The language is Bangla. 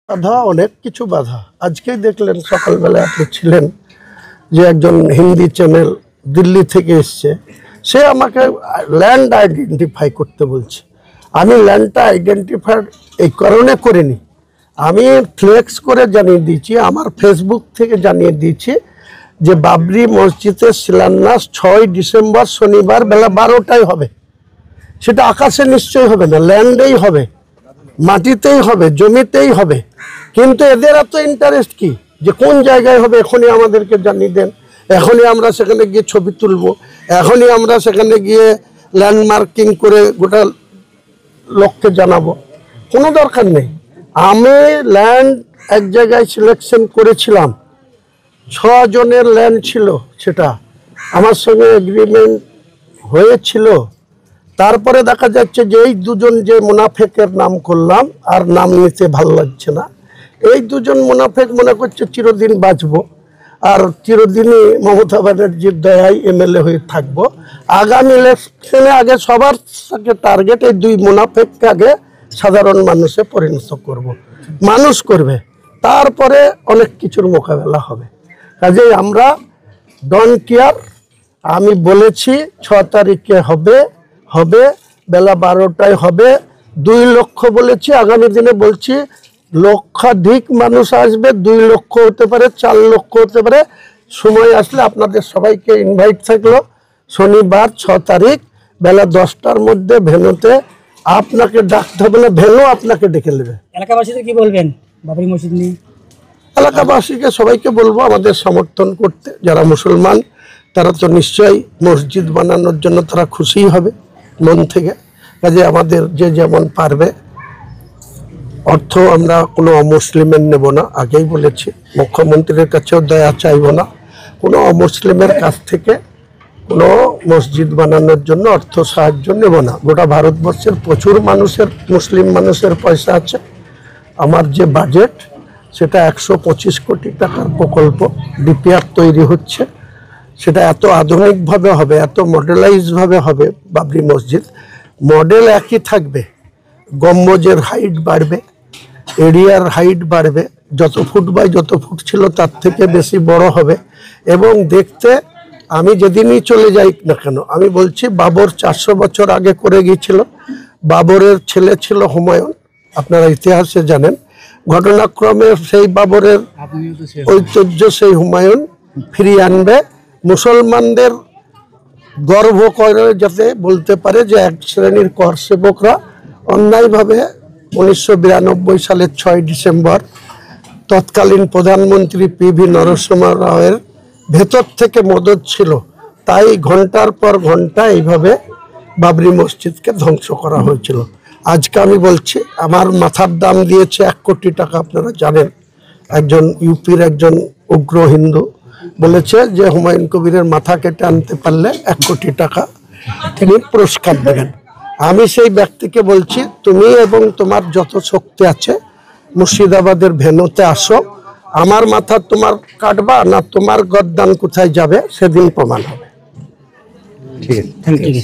বাধা অনেক কিছু বাধা আজকেই দেখলেন সকালবেলা আপনি ছিলেন যে একজন হিন্দি চ্যানেল দিল্লি থেকে এসছে সে আমাকে ল্যান্ড আইডেন্টিফাই করতে বলছে। আমি ল্যান্ডটা আইডেন্টিফাই এই কারণে করিনি, আমি ফ্লেক্স করে জানিয়ে দিয়েছি, আমার ফেসবুক থেকে জানিয়ে দিয়েছি যে বাবরি মসজিদের শিলান্যাস 6 ডিসেম্বর শনিবার বেলা 12টায় হবে। সেটা আকাশে নিশ্চয়ই হবে না, ল্যান্ডেই হবে, মাটিতেই হবে, জমিতেই হবে। কিন্তু এদের এত ইন্টারেস্ট কি যে কোন জায়গায় হবে এখনই আমাদেরকে জানিয়ে দেন, এখনই আমরা সেখানে গিয়ে ছবি তুলব, এখনই আমরা সেখানে গিয়ে ল্যান্ডমার্কিং করে গোটা লোককে জানাবো। কোনো দরকার নেই। আমি ল্যান্ড এক জায়গায় সিলেকশন করেছিলাম, 6 জনের ল্যান্ড ছিল, সেটা আমার সঙ্গে এগ্রিমেন্ট হয়েছিল। তারপরে দেখা যাচ্ছে যে এই দুজন যে মুনাফেকের নাম করলাম, আর নাম নিতে ভালো লাগছে না, এই দুজন মুনাফেক মনে করছে চিরদিন বাঁচবো আর চিরদিনই মমতা ব্যানার্জির দয়ায় এমএলএ হয়ে থাকবো। আগামী ইলেকশনে আগে সবার সাথে টার্গেট এই দুই মুনাফেককে আগে সাধারণ মানুষে পরিণত করব, মানুষ করবে, তারপরে অনেক কিছুর মোকাবেলা হবে। কাজেই আমরা ডোন্ট কেয়ার। আমি বলেছি 6 তারিখে হবে, হবে বেলা 12টায় হবে। 2 লক্ষ বলেছি, আগামী দিনে বলছি লক্ষাধিক মানুষ আসবে, 2 লক্ষ হতে পারে, 4 লক্ষ হতে পারে। সময় আসলে আপনাদের সবাইকে ইনভাইট থাকলো। শনিবার 6 তারিখ বেলা 10টার মধ্যে ভেন্যুতে আপনাকে ডাকতে হবে না, ভেন্যু আপনাকে ডেকে নেবে। এলাকাবাসীদের কি বলবেন বাবরি মসজিদ নিয়ে? এলাকাবাসীকে সবাইকে বলবো আমাদের সমর্থন করতে। যারা মুসলমান তারা তো নিশ্চয়ই মসজিদ বানানোর জন্য তারা খুশিই হবে মন থেকে। কাজে আমাদের যে যেমন পারবে, অর্থ আমরা কোনো অমুসলিমের নেব না, আগেই বলেছি। মুখ্যমন্ত্রীর কাছেও দয়া চাইব না, কোনো অমুসলিমের কাছ থেকে কোনো মসজিদ বানানোর জন্য অর্থ সাহায্য নেব না। গোটা ভারতবর্ষের প্রচুর মানুষের, মুসলিম মানুষের পয়সা আছে। আমার যে বাজেট সেটা 125 কোটি টাকার প্রকল্প, ডিপিআর তৈরি হচ্ছে। সেটা এত আধুনিকভাবে হবে, এত মডেলাইজভাবে হবে বাবরি মসজিদ। মডেল একই থাকবে, গম্বুজের হাইট বাড়বে, এরিয়ার হাইট বাড়বে, যত ফুট বাই যত ফুট ছিল তার থেকে বেশি বড় হবে। এবং দেখতে আমি যেদিনই চলে যাই না কেন, আমি বলছি বাবর 400 বছর আগে করে গিয়েছিল। বাবরের ছেলে ছিল হুমায়ুন, আপনারা ইতিহাসে জানেন। ঘটনাক্রমে সেই বাবরের ঐতিহ্য সেই হুমায়ুন ফিরিয়ে আনবে। মুসলমানদের গর্ব করে যাতে বলতে পারে যে এক শ্রেণীর কর সেবকরা অন্যায়ভাবে 1992 সালের 6 ডিসেম্বর তৎকালীন প্রধানমন্ত্রী পিভি নরসিংহ রাওয়ের ভেতর থেকে মদত ছিল, তাই ঘন্টার পর ঘন্টা এইভাবে বাবরি মসজিদকে ধ্বংস করা হয়েছিল। আজকে আমি বলছি আমার মাথার দাম দিয়েছে 1 কোটি টাকা। আপনারা জানেন একজন ইউপির একজন উগ্র হিন্দু বলেছে যে হুমায়ুন কবিরের মাথা কেটে আনতে পারলে 1 কোটি টাকা তিনি পুরস্কার দেবেন। আমি সেই ব্যক্তিকে বলছি তুমি এবং তোমার যত শক্তি আছে মুর্শিদাবাদের ভেন্যুতে আসো, আমার মাথা তোমার কাটবা না তোমার গদ্দান কোথায় যাবে সেদিন প্রমাণ হবে। ঠিক আছে, থ্যাংক ইউ।